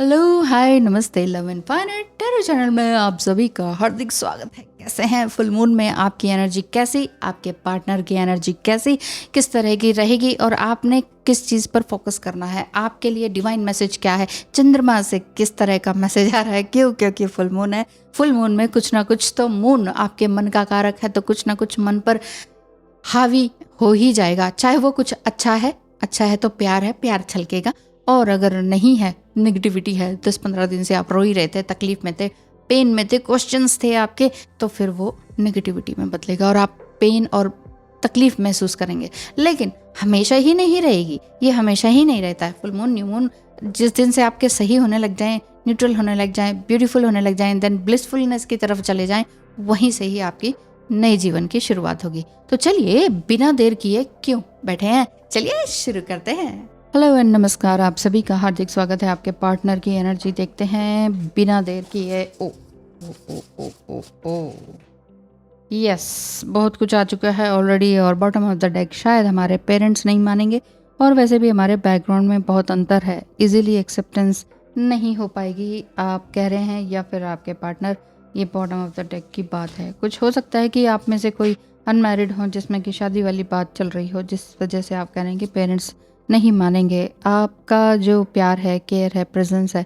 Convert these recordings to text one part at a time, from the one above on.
Hello, हाय, नमस्ते, love and fine tarot channel में आप सभी का हार्दिक स्वागत है। कैसे हैं? फुल मून में आपकी एनर्जी कैसी, आपके पार्टनर की एनर्जी कैसी, किस तरह की रहेगी और आपने किस चीज़ पर फोकस करना है, आपके लिए डिवाइन मैसेज क्या है, चंद्रमा से किस तरह का मैसेज आ रहा है। क्यों? क्योंकि फुल मून है। फुल मून में कुछ ना कुछ तो मून आपके मन का कारक है, तो कुछ ना कुछ मन पर हावी हो ही जाएगा। चाहे वो कुछ अच्छा है तो प्यार है, प्यार छलकेगा। और अगर नहीं है, निगेटिविटी है, 10-15 दिन से आप रो ही रहे थे, तकलीफ में थे, पेन में थे, क्वेश्चंस थे आपके, तो फिर वो निगेटिविटी में बदलेगा और आप पेन और तकलीफ महसूस करेंगे। लेकिन हमेशा ही नहीं रहेगी, ये हमेशा ही नहीं रहता है। फुल मून, न्यू मून, जिस दिन से आपके सही होने लग जाएं, न्यूट्रल होने लग जाएं, ब्यूटीफुल होने लग जाएं, देन ब्लिसफुलनेस की तरफ चले जाएं, वहीं से ही आपकी नए जीवन की शुरुआत होगी। तो चलिए बिना देर किए क्यों बैठे हैं, चलिए शुरू करते हैं। हेलो एंड नमस्कार, आप सभी का हार्दिक स्वागत है। आपके पार्टनर की एनर्जी देखते हैं बिना देर किए। ओ ओ ओ ओ ओ ओ यस, बहुत कुछ आ चुका है ऑलरेडी। और बॉटम ऑफ द डेक शायद हमारे पेरेंट्स नहीं मानेंगे, और वैसे भी हमारे बैकग्राउंड में बहुत अंतर है, इजीली एक्सेप्टेंस नहीं हो पाएगी, आप कह रहे हैं, या फिर आपके पार्टनर। ये बॉटम ऑफ द डेक की बात है। कुछ हो सकता है कि आप में से कोई अनमैरिड हो, जिसमें कि शादी वाली बात चल रही हो, जिस वजह से आप कह रहे हैं कि पेरेंट्स नहीं मानेंगे। आपका जो प्यार है, केयर है, प्रेजेंस है,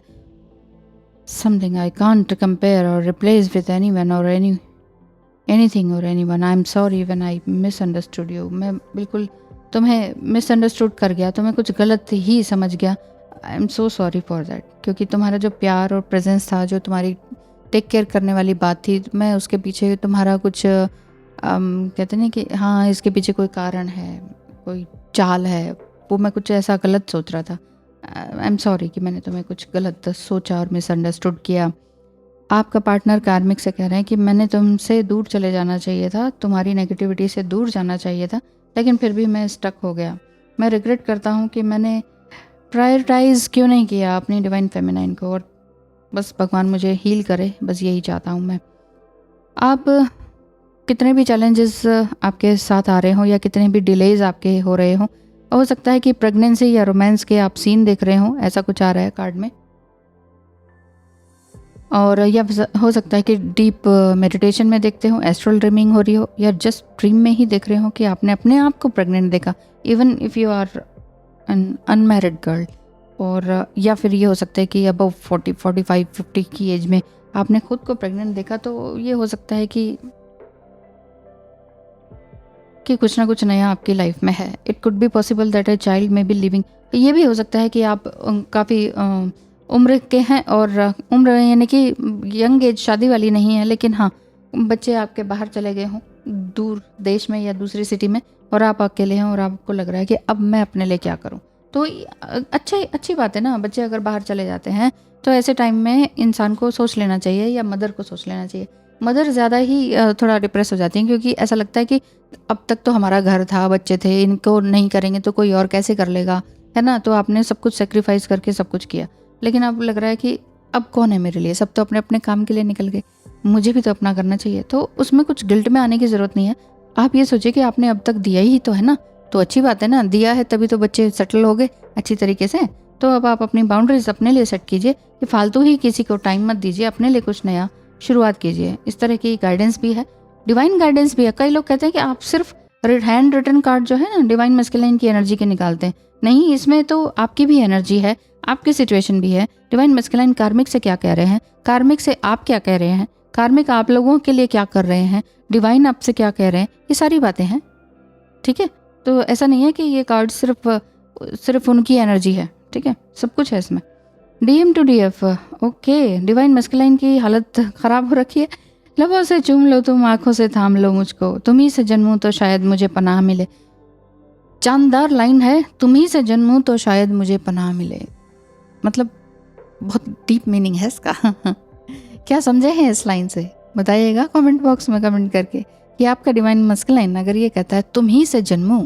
समथिंग आई कांट कंपेयर और रिप्लेस विद एनीवन और एनीथिंग और anyone. I am sorry when I misunderstood you. मैं बिल्कुल तुम्हें मिसअंडरस्टूड कर गया, तुम्हें कुछ गलत ही समझ गया। I am so sorry for that. क्योंकि तुम्हारा जो प्यार और प्रेजेंस था, जो तुम्हारी टेक केयर करने वाली बात थी, मैं उसके पीछे तुम्हारा कुछ कहते नहीं कि हाँ इसके पीछे कोई कारण है, कोई चाल है, वो मैं कुछ ऐसा गलत सोच रहा था। आई एम सॉरी कि मैंने तुम्हें कुछ गलत सोचा और मिसअंडरस्टूड किया। आपका पार्टनर कार्मिक से कह रहे हैं कि मैंने तुमसे दूर चले जाना चाहिए था, तुम्हारी नेगेटिविटी से दूर जाना चाहिए था, लेकिन फिर भी मैं स्टक हो गया। मैं रिग्रेट करता हूँ कि मैंने प्रायोरिटाइज़ क्यों नहीं किया अपनी डिवाइन फेमिनाइन को, और बस भगवान मुझे हील करे, बस यही चाहता हूँ मैं। आप कितने भी चैलेंजेस आपके साथ आ रहे हो, या कितने भी डिलेज आपके हो रहे हो सकता है कि प्रेगनेंसी या रोमांस के आप सीन देख रहे हो, ऐसा कुछ आ रहा है कार्ड में। और या हो सकता है कि डीप मेडिटेशन में देखते हो, एस्ट्रल ड्रीमिंग हो रही हो, या जस्ट ड्रीम में ही देख रहे हो कि आपने अपने आप को प्रेग्नेंट देखा, even if you are an unmarried girl. और या फिर ये हो सकता है कि अबव 40, 45, 50 की एज में आपने खुद को प्रेग्नेंट देखा। तो ये हो सकता है कि कुछ ना कुछ नया आपकी लाइफ में है। It could be possible that a child में बी लिविंग। ये भी हो सकता है कि आप काफ़ी उम्र के हैं, और उम्र यानी कि यंग एज, शादी वाली नहीं है, लेकिन हाँ बच्चे आपके बाहर चले गए हों, दूर देश में या दूसरी सिटी में, और आप अकेले हैं और आपको लग रहा है कि अब मैं अपने लिए क्या करूं। तो अच्छी बात है ना, बच्चे अगर बाहर चले जाते हैं तो ऐसे टाइम में इंसान को सोच लेना चाहिए, या मदर को सोच लेना चाहिए। मदर ज़्यादा ही थोड़ा डिप्रेस हो जाती हैं, क्योंकि ऐसा लगता है कि अब तक तो हमारा घर था, बच्चे थे, इनको नहीं करेंगे तो कोई और कैसे कर लेगा, है ना। तो आपने सब कुछ सेक्रीफाइस करके सब कुछ किया, लेकिन अब लग रहा है कि अब कौन है मेरे लिए, सब तो अपने अपने काम के लिए निकल गए, मुझे भी तो अपना करना चाहिए। तो उसमें कुछ गिल्ट में आने की ज़रूरत नहीं है। आप ये सोचिए कि आपने अब तक दिया ही तो है ना, तो अच्छी बात है ना, दिया है तभी तो बच्चे सेटल हो गए अच्छी तरीके से। तो अब आप अपनी बाउंड्रीज अपने लिए सेट कीजिए कि फालतू ही किसी को टाइम मत दीजिए, अपने लिए कुछ नया शुरुआत कीजिए। इस तरह की गाइडेंस भी है, डिवाइन गाइडेंस भी है। कई लोग कहते हैं कि आप सिर्फ हैंड रिटन कार्ड जो है ना डिवाइन मस्कुलाइन की एनर्जी के निकालते हैं। नहीं, इसमें तो आपकी भी एनर्जी है, आपकी सिचुएशन भी है। डिवाइन मस्कुलाइन कार्मिक से क्या कह रहे हैं, कार्मिक से आप क्या कह रहे हैं, कार्मिक आप लोगों के लिए क्या कर रहे हैं, डिवाइन आपसे क्या कह रहे हैं, ये सारी बातें हैं। ठीक है, तो ऐसा नहीं है कि ये कार्ड सिर्फ उनकी एनर्जी है। ठीक है, सब कुछ है इसमें। DM to DF, okay. Divine masculine की हालत ख़राब हो रखी है। लबों से चूम लो तुम, आंखों से थाम लो मुझको, तुम ही से जन्मूं तो शायद मुझे पनाह मिले। जानदार लाइन है, तुम ही से जन्मूं तो शायद मुझे पनाह मिले। मतलब बहुत डीप मीनिंग है इसका। क्या समझे हैं इस लाइन से, बताइएगा कमेंट बॉक्स में कमेंट करके कि आपका डिवाइन मस्कुलाइन अगर ये कहता है तुम ही से जन्मूं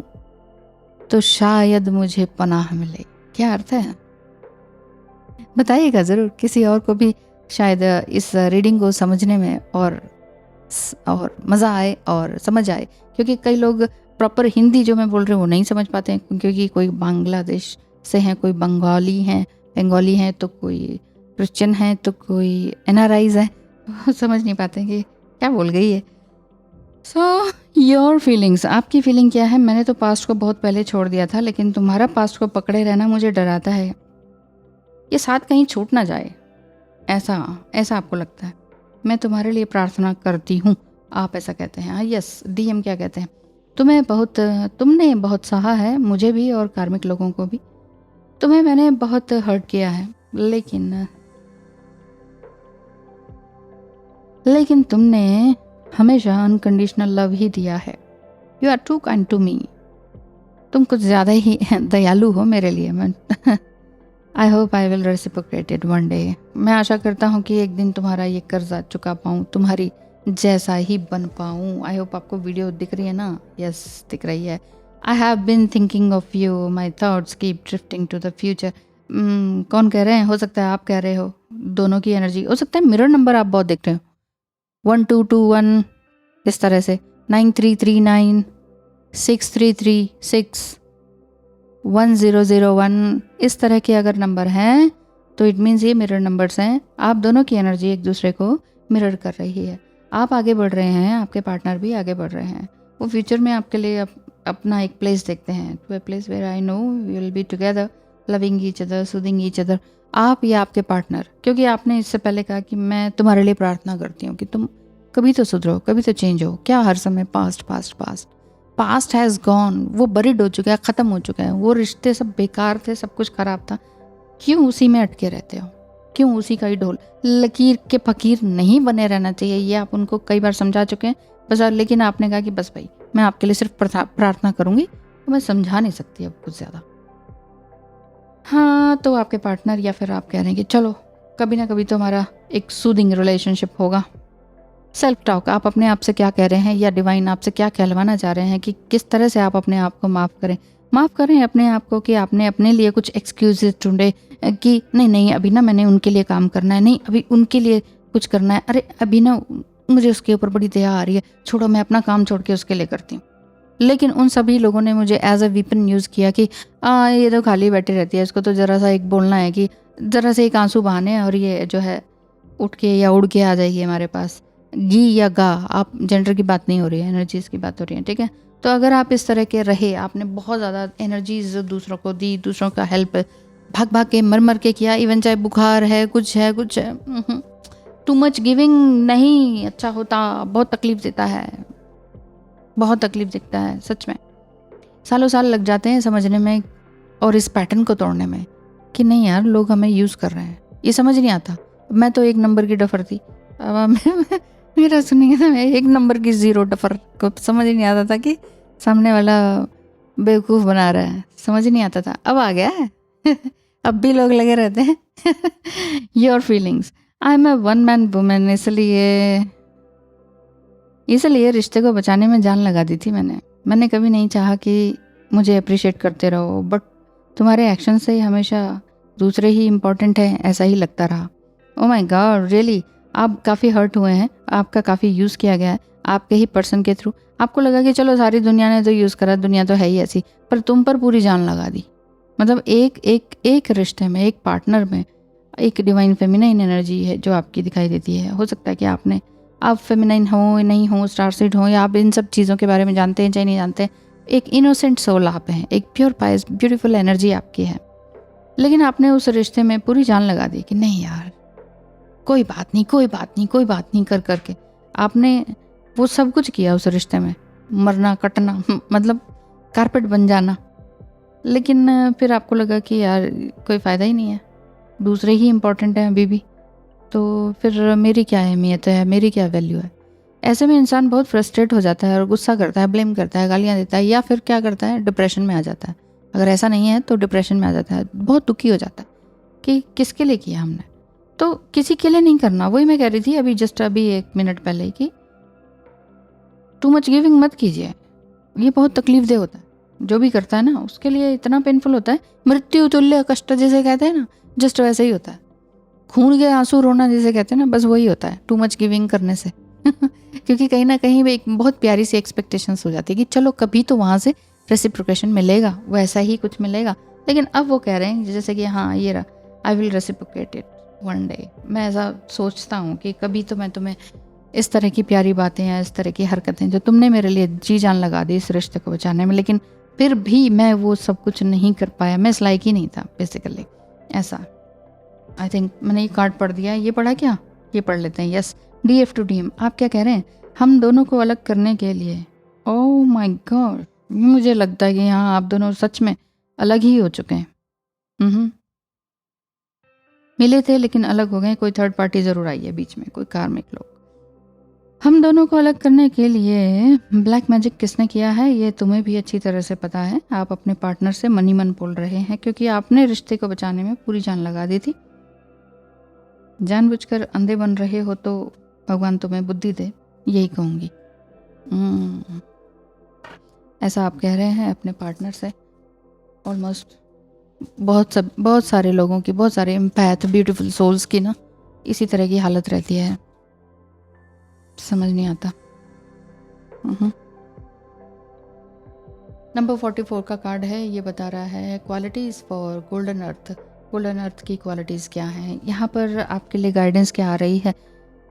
तो शायद मुझे पनाह मिले, क्या अर्थ है, बताइएगा ज़रूर। किसी और को भी शायद इस रीडिंग को समझने में और मज़ा आए और समझ आए, क्योंकि कई लोग प्रॉपर हिंदी जो मैं बोल रही हूँ वो नहीं समझ पाते हैं, क्योंकि कोई बांग्लादेश से हैं, कोई बंगाली हैं, तो कोई क्रिश्चियन हैं तो कोई NRIs है, समझ नहीं पाते कि क्या बोल गई है। सो योर फीलिंग्स, आपकी फीलिंग क्या है? मैंने तो पास्ट को बहुत पहले छोड़ दिया था, लेकिन तुम्हारा पास्ट को पकड़े रहना मुझे डराता है। ये साथ कहीं छूट ना जाए, ऐसा ऐसा आपको लगता है। मैं तुम्हारे लिए प्रार्थना करती हूँ, आप ऐसा कहते हैं। हाँ यस, DM क्या कहते हैं? तुमने बहुत सहा है, मुझे भी और कार्मिक लोगों को भी। तुम्हें मैंने बहुत हर्ट किया है, लेकिन तुमने हमेशा अनकंडीशनल लव ही दिया है। You are too kind to me. तुम कुछ ज़्यादा ही दयालु हो मेरे लिए। मैं I hope I will reciprocate it one day. मैं आशा करता हूँ कि एक दिन तुम्हारा ये कर्जा चुका पाऊँ, तुम्हारी जैसा ही बन पाऊँ। आई होप आपको वीडियो दिख रही है ना? यस दिख रही है। I have been thinking of you, my thoughts keep drifting to the future. कौन कह रहे हैं? हो सकता है आप कह रहे हो। दोनों की एनर्जी हो सकता है। मिरर नंबर आप बहुत देख रहे हो, 1221 इस तरह से, 9339 6336 1001 इस तरह के अगर नंबर हैं तो इट मीन्स ये मिरर नंबर्स हैं। आप दोनों की एनर्जी एक दूसरे को मिरर कर रही है। आप आगे बढ़ रहे हैं, आपके पार्टनर भी आगे बढ़ रहे हैं। वो फ्यूचर में आपके लिए अपना एक प्लेस देखते हैं, to a place where I know we will be together loving each other, soothing each other. आप या आपके पार्टनर, क्योंकि आपने इससे पहले कहा कि मैं तुम्हारे लिए प्रार्थना करती हूँ कि तुम कभी तो सुधरो, कभी तो चेंज हो। क्या हर समय past past past? Past has gone, वो बरीड हो चुका है, ख़त्म हो चुका है। वो रिश्ते सब बेकार थे, सब कुछ ख़राब था। क्यों उसी में अटके रहते हो? क्यों उसी का ही ढोल? लकीर के फ़कीर नहीं बने रहना चाहिए, ये आप उनको कई बार समझा चुके हैं बस। लेकिन आपने कहा कि बस भाई मैं आपके लिए सिर्फ प्रार्थना करूँगी, तो मैं समझा नहीं सकती अब कुछ ज़्यादा। हाँ, तो आपके पार्टनर या फिर आप कह रहे हैं कि चलो कभी ना कभी तो हमारा एक सूदिंग रिलेशनशिप होगा। सेल्फ टॉक, आप अपने आप से क्या कह रहे हैं या डिवाइन आपसे क्या कहलवाना चाह रहे हैं कि किस तरह से आप अपने आप को माफ़ करें अपने आप को कि आपने अपने लिए कुछ एक्सक्यूजेस ढूंढे कि नहीं अभी ना मैंने उनके लिए काम करना है, नहीं अभी उनके लिए कुछ करना है, अरे अभी ना मुझे उसके ऊपर बड़ी दया आ रही है, छोड़ो मैं अपना काम छोड़ के उसके लिए करती हूँ। लेकिन उन सभी लोगों ने मुझे एज अ वीपन यूज़ किया कि ये तो खाली बैठी रहती है, इसको तो ज़रा सा एक बोलना है कि ज़रा से एक आंसू बहाने और ये जो है उठ के या उड़ के आ जाएगी हमारे पास। गी या गा, आप जेंडर की बात नहीं हो रही है, एनर्जीज़ की बात हो रही है, ठीक है? तो अगर आप इस तरह के रहे, आपने बहुत ज़्यादा एनर्जीज दूसरों को दी, दूसरों का हेल्प भाग भाग के मर के किया, इवन चाहे बुखार है कुछ है टू मच गिविंग नहीं अच्छा होता, बहुत तकलीफ देता है, बहुत तकलीफ देता है सच में। सालों साल लग जाते हैं समझने में और इस पैटर्न को तोड़ने में कि नहीं यार लोग हमें यूज़ कर रहे हैं, ये समझ नहीं आता। मैं तो एक नंबर की डफर थी, मेरा सुनिए ना, मैं एक नंबर की ज़ीरो डफर को समझ ही नहीं आता था कि सामने वाला बेवकूफ़ बना रहा है, समझ नहीं आता था। अब आ गया है अब भी लोग लगे रहते हैं your feelings, I am a one man woman, इसलिए रिश्ते को बचाने में जान लगा दी थी मैंने कभी नहीं चाहा कि मुझे अप्रिशिएट करते रहो, बट तुम्हारे एक्शन से हमेशा दूसरे ही इम्पोर्टेंट हैं ऐसा ही लगता रहा। ओ माय गॉड रियली, आप काफ़ी हर्ट हुए हैं, आपका काफ़ी यूज़ किया गया है आपके ही पर्सन के थ्रू। आपको लगा कि चलो सारी दुनिया ने तो यूज़ करा, दुनिया तो है ही ऐसी, पर तुम पर पूरी जान लगा दी। मतलब एक रिश्ते में, एक पार्टनर में एक डिवाइन फेमिनाइन एनर्जी है जो आपकी दिखाई देती है। हो सकता है कि आप फेमिनाइन हो नहीं हो, स्टार सीड हो, या आप इन सब चीज़ों के बारे में जानते हैं चाहे नहीं जानते, एक इनोसेंट सोल आप हैं, एक प्योर पाइस ब्यूटीफुल एनर्जी आपकी है। लेकिन आपने उस रिश्ते में पूरी जान लगा दी कि नहीं यार कोई बात नहीं कर करके आपने वो सब कुछ किया उस रिश्ते में, मरना कटना मतलब कारपेट बन जाना। लेकिन फिर आपको लगा कि यार कोई फ़ायदा ही नहीं है, दूसरे ही इम्पोर्टेंट हैं अभी भी, तो फिर मेरी क्या अहमियत है, मेरी क्या वैल्यू है। ऐसे में इंसान बहुत फ्रस्ट्रेट हो जाता है और गुस्सा करता है, ब्लेम करता है, गालियाँ देता है, या फिर क्या करता है डिप्रेशन में आ जाता है। अगर ऐसा नहीं है तो डिप्रेशन में आ जाता है, बहुत दुखी हो जाता है कि किसके लिए किया हमने। तो किसी के लिए नहीं करना, वही मैं कह रही थी अभी 1 मिनट पहले कि टू मच गिविंग मत कीजिए, ये बहुत तकलीफ दे होता है। जो भी करता है ना उसके लिए इतना पेनफुल होता है, मृत्यु तुल्य कष्ट जिसे कहते हैं ना, जस्ट वैसे ही होता है। खून के आंसू रोना जिसे कहते हैं ना, बस वही होता है टू मच गिविंग करने से क्योंकि कहीं ना कहीं एक बहुत प्यारी सी एक्सपेक्टेशंस हो जाती है कि चलो कभी तो वहाँ से रेसिप्रोकेशन मिलेगा, वैसा ही कुछ मिलेगा। लेकिन अब वो कह रहे हैं जैसे कि हाँ ये रहा, आई will reciprocate it, one day मैं ऐसा सोचता हूँ कि कभी तो मैं तुम्हें इस तरह की प्यारी बातें या इस तरह की हरकतें जो तुमने मेरे लिए जी जान लगा दी इस रिश्ते को बचाने में, लेकिन फिर भी मैं वो सब कुछ नहीं कर पाया, मैं इस लायक ही नहीं था बेसिकली। ऐसा आई थिंक मैंने ये कार्ड पढ़ दिया है। ये पढ़ा क्या? ये पढ़ लेते हैं। यस, DF टू DM आप क्या कह रहे हैं? हम दोनों को अलग करने के लिए। ओह माय गॉड, मुझे लगता है कि यहाँ आप दोनों सच में अलग ही हो चुके हैं। मिले थे लेकिन अलग हो गए, कोई थर्ड पार्टी ज़रूर आई है बीच में, कोई कार्मिक लोग। हम दोनों को अलग करने के लिए ब्लैक मैजिक किसने किया है ये तुम्हें भी अच्छी तरह से पता है। आप अपने पार्टनर से मनी मन बोल रहे हैं क्योंकि आपने रिश्ते को बचाने में पूरी जान लगा दी थी। जानबूझकर अंधे बन रहे हो तो भगवान तुम्हें बुद्धि दे, यही कहूँगी। ऐसा आप कह रहे हैं अपने पार्टनर से। ऑलमोस्ट बहुत सारे लोगों की, बहुत सारे एम्पैथ ब्यूटीफुल सोल्स की ना इसी तरह की हालत रहती है, समझ नहीं आता। नंबर 44 का कार्ड है, ये बता रहा है qualities for golden earth. Golden earth की क्वालिटीज़ क्या हैं? यहाँ पर आपके लिए गाइडेंस क्या आ रही है?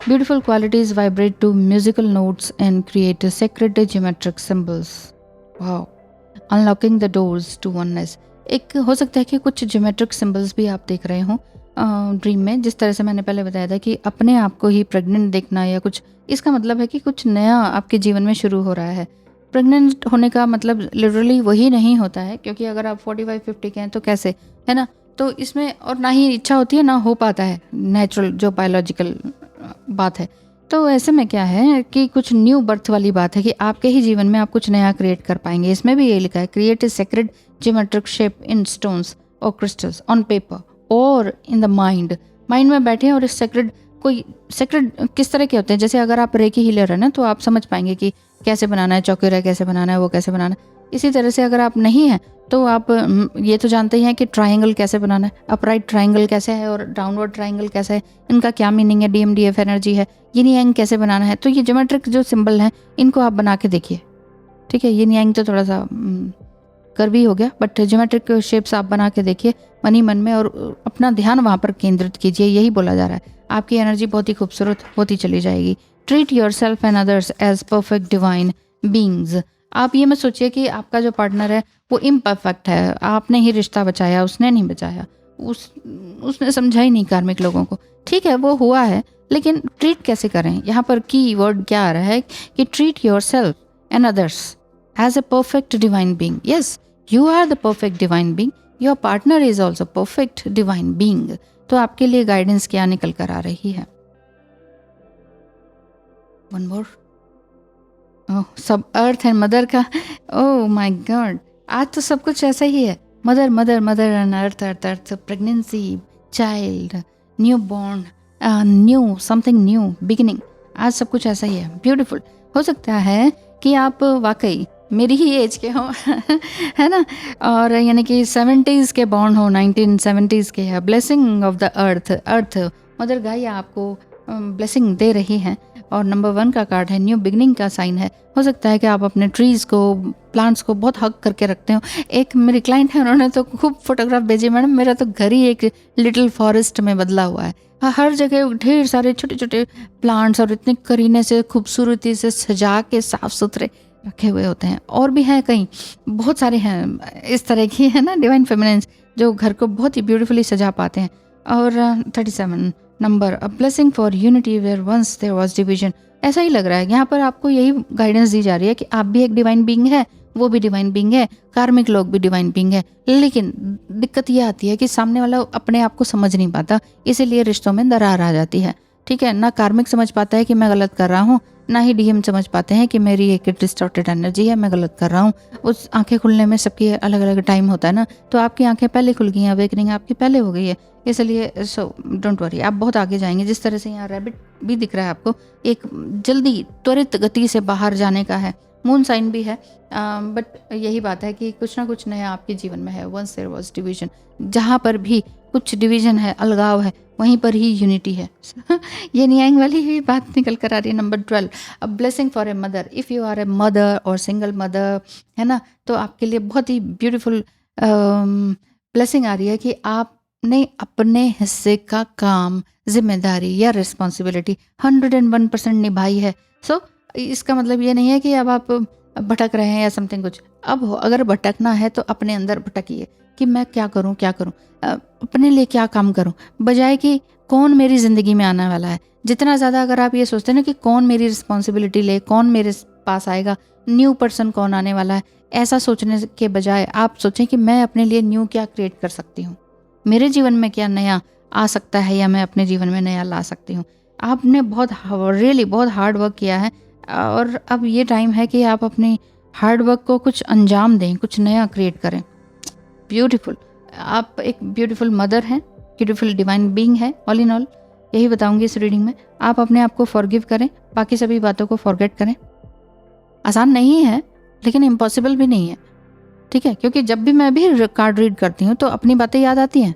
Beautiful qualities vibrate to musical notes and create sacred geometric symbols. Wow, unlocking the doors to oneness. एक हो सकता है कि कुछ ज्योमेट्रिक सिंबल्स भी आप देख रहे हो ड्रीम में। जिस तरह से मैंने पहले बताया था कि अपने आप को ही प्रेग्नेंट देखना या कुछ, इसका मतलब है कि कुछ नया आपके जीवन में शुरू हो रहा है। प्रेग्नेंट होने का मतलब लिटरली वही नहीं होता है, क्योंकि अगर आप 45-50 के हैं तो कैसे, है ना? तो इसमें और ना ही इच्छा होती है ना हो पाता है, नेचुरल जो बायोलॉजिकल बात है। तो ऐसे में क्या है कि कुछ न्यू बर्थ वाली बात है कि आपके ही जीवन में आप कुछ नया क्रिएट कर पाएंगे। इसमें भी ये लिखा है create a sacred geometric shape in stones और क्रिस्टल्स ऑन पेपर और इन द माइंड। माइंड में बैठे और इस सेक्रेड, कोई सेक्रेड किस तरह के होते हैं, जैसे अगर आप रेकी हीलर है ना तो आप समझ पाएंगे कि कैसे बनाना है, चौकीरा कैसे बनाना है, वो कैसे बनाना है। इसी तरह से अगर आप नहीं हैं तो आप ये तो जानते ही हैं कि ट्रायंगल कैसे बनाना है, अपराइट ट्रायंगल कैसे है और डाउनवर्ड ट्रायंगल कैसे है, इनका क्या मीनिंग है, DMDF एनर्जी है, यिन यांग कैसे बनाना है। तो ये ज्योमेट्रिक जो सिंबल हैं इनको आप बना के देखिए, ठीक है। यिन यांग तो थोड़ा सा कर्वी हो गया, बट ज्योमेट्रिक शेप्स आप बना के देखिए मनी मन में और अपना ध्यान वहाँ पर केंद्रित कीजिए। यही बोला जा रहा है, आपकी एनर्जी बहुत ही खूबसूरत होती चली जाएगी। Treat yourself and others as perfect divine beings. आप ये मत सोचिए कि आपका जो पार्टनर है वो इम्परफेक्ट है, आपने ही रिश्ता बचाया, उसने नहीं बचाया, उसने समझा ही नहीं कार्मिक लोगों को। ठीक है, वो हुआ है, लेकिन ट्रीट कैसे करें? यहाँ पर की वर्ड क्या आ रहा है कि treat yourself and others as a perfect divine being. Yes, you are the perfect divine being, your partner is also perfect divine being. तो आपके लिए गाइडेंस क्या निकल कर आ रही है? One more. ओह, सब अर्थ एंड मदर का। ओह माय गॉड, आज तो सब कुछ ऐसा ही है। Mother mother mother and earth earth earth, pregnancy, child, new born, new something, new beginning. आज सब कुछ ऐसा ही है, ब्यूटीफुल। हो सकता है कि आप वाकई मेरी ही एज के हो है ना, और यानी कि 70s के बॉर्न हो, 1970s के है। Blessing of the earth, earth mother Gaia आपको ब्लेसिंग दे रही हैं। और नंबर 1 का कार्ड है, न्यू बिगनिंग का साइन है। हो सकता है कि आप अपने ट्रीज़ को, प्लांट्स को बहुत हक करके रखते हो। एक मेरी क्लाइंट है, उन्होंने तो खूब फोटोग्राफ भेजी, मैडम मेरा तो घर ही एक लिटिल फॉरेस्ट में बदला हुआ है। हर जगह ढेर सारे छोटे छोटे प्लांट्स और इतने करीने से, खूबसूरती से सजा के साफ सुथरे रखे हुए होते हैं। और भी हैं कई, बहुत सारे हैं इस तरह की, है ना, डिवाइन फेमिनिन्स जो घर को बहुत ही ब्यूटीफुली सजा पाते हैं। और 37 number, a blessing for unity where once there was division. ऐसा ही लग रहा है यहाँ पर आपको यही गाइडेंस दी जा रही है कि आप भी एक डिवाइन बीइंग है, वो भी डिवाइन बीइंग है, कार्मिक लोग भी डिवाइन बीइंग है। लेकिन दिक्कत ये आती है कि सामने वाला अपने आप को समझ नहीं पाता, इसीलिए रिश्तों में दरार आ जाती है। ठीक है, ना कार्मिक समझ पाता है कि मैं गलत कर रहा हूँ, ना ही DM समझ पाते हैं कि मेरी एक डिस्टॉर्टेड एनर्जी है, मैं गलत कर रहा हूँ। उस आंखें खुलने में सबकी अलग अलग टाइम होता है ना, तो आपकी आंखें पहले खुल गई हैं, अवेकनिंग आपकी पहले हो गई है। इसलिए सो डोंट वरी, आप बहुत आगे जाएंगे। जिस तरह से यहाँ रैबिट भी दिख रहा है आपको, एक जल्दी त्वरित गति से बाहर जाने का है। मून साइन भी है, बट यही बात है कि कुछ ना कुछ नया आपके जीवन में है। वंस देयर वाज डिवीजन, जहाँ पर भी कुछ डिवीजन है, अलगाव है, वहीं पर ही यूनिटी है। ये नियांग वाली ही बात निकल कर आ रही है। Number 12, a blessing for a mother. If you are a mother और सिंगल मदर, है ना, तो आपके लिए बहुत ही ब्यूटीफुल ब्लेसिंग आ रही है कि आप आपने अपने हिस्से का काम, जिम्मेदारी या रिस्पॉन्सिबिलिटी 101% निभाई है। सो इसका मतलब ये नहीं है कि अब आप भटक रहे हैं या समथिंग कुछ। अब अगर भटकना है तो अपने अंदर भटकिए कि मैं क्या करूं, अपने लिए क्या काम करूं, बजाय कि कौन मेरी ज़िंदगी में आने वाला है। जितना ज़्यादा अगर आप ये सोचते हैं ना कि कौन मेरी रिस्पॉन्सिबिलिटी ले, कौन मेरे पास आएगा, न्यू पर्सन कौन आने वाला है, ऐसा सोचने के बजाय आप सोचें कि मैं अपने लिए न्यू क्या क्रिएट कर सकती हूँ, मेरे जीवन में क्या नया आ सकता है या मैं अपने जीवन में नया ला सकती हूँ। आपने बहुत हार्ड वर्क किया है और अब ये टाइम है कि आप अपनी हार्ड वर्क को कुछ अंजाम दें, कुछ नया क्रिएट करें। ब्यूटीफुल, आप एक ब्यूटीफुल मदर हैं, ब्यूटीफुल डिवाइन बीइंग है। ऑल इन ऑल यही बताऊंगी इस रीडिंग में। आप अपने आप को फॉरगिव करें, बाकी सभी बातों को फॉरगेट करें। आसान नहीं है लेकिन इम्पॉसिबल भी नहीं है, ठीक है? क्योंकि जब भी मैं भी कार्ड रीड करती हूँ तो अपनी बातें याद आती हैं,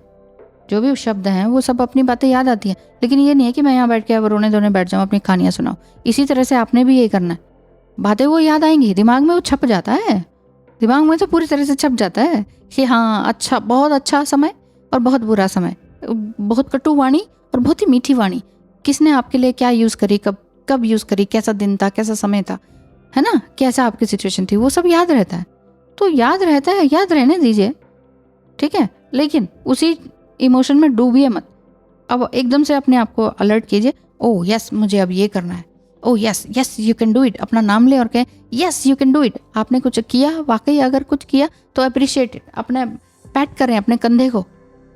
जो भी शब्द हैं वो सब अपनी बातें याद आती हैं। लेकिन ये नहीं है कि मैं यहाँ बैठ के अब रोने धोने बैठ जाऊँ, अपनी कहानियाँ सुनाऊँ। इसी तरह से आपने भी यही करना है। बातें वो याद आएंगी, दिमाग में वो छप जाता है, दिमाग में तो पूरी तरह से छप जाता है कि हाँ अच्छा, बहुत अच्छा समय और बहुत बुरा समय, बहुत कटु वाणी और बहुत ही मीठी वाणी, किसने आपके लिए क्या यूज़ करी, कब यूज़ करी, कैसा दिन था, कैसा समय था, है ना, कैसा आपकी सिचुएशन थी, वो सब याद रहता है। तो याद रहता है, याद रहने दीजिए, ठीक है? लेकिन उसी इमोशन में डूबिए मत। अब एकदम से अपने आप को अलर्ट कीजिए, ओह यस मुझे अब ये करना है, oh yes you can do it. अपना नाम ले और कहें yes you can do it. आपने कुछ किया, वाकई अगर कुछ किया तो अप्रिशिएट इट। अपने पैट करें अपने कंधे को,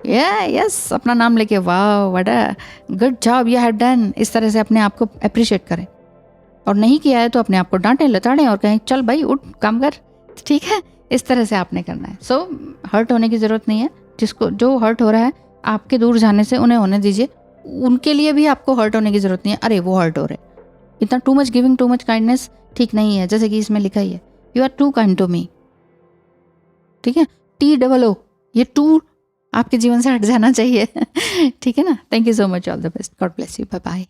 यस अपना नाम लेके, वाह what a good job you have done. इस तरह से अपने आप को अप्रिशिएट करें। और नहीं किया है तो अपने आप को डांटें, लताड़ें और कहें चल भाई उठ काम कर, ठीक है? इस तरह से आपने करना है। सो हर्ट होने की ज़रूरत नहीं है। जिसको जो हर्ट हो रहा है आपके दूर जाने से उन्हें होने दीजिए। उनके लिए भी आपको हर्ट होने की ज़रूरत नहीं है। अरे वो हर्ट हो रहे, इतना too much giving, too much kindness ठीक नहीं है। जैसे कि इसमें लिखा ही है, you are too kind to me, ठीक है? TOO, ये टू आपके जीवन से हट जाना चाहिए। ठीक है ना? Thank you so much, all the best, God bless you, bye bye.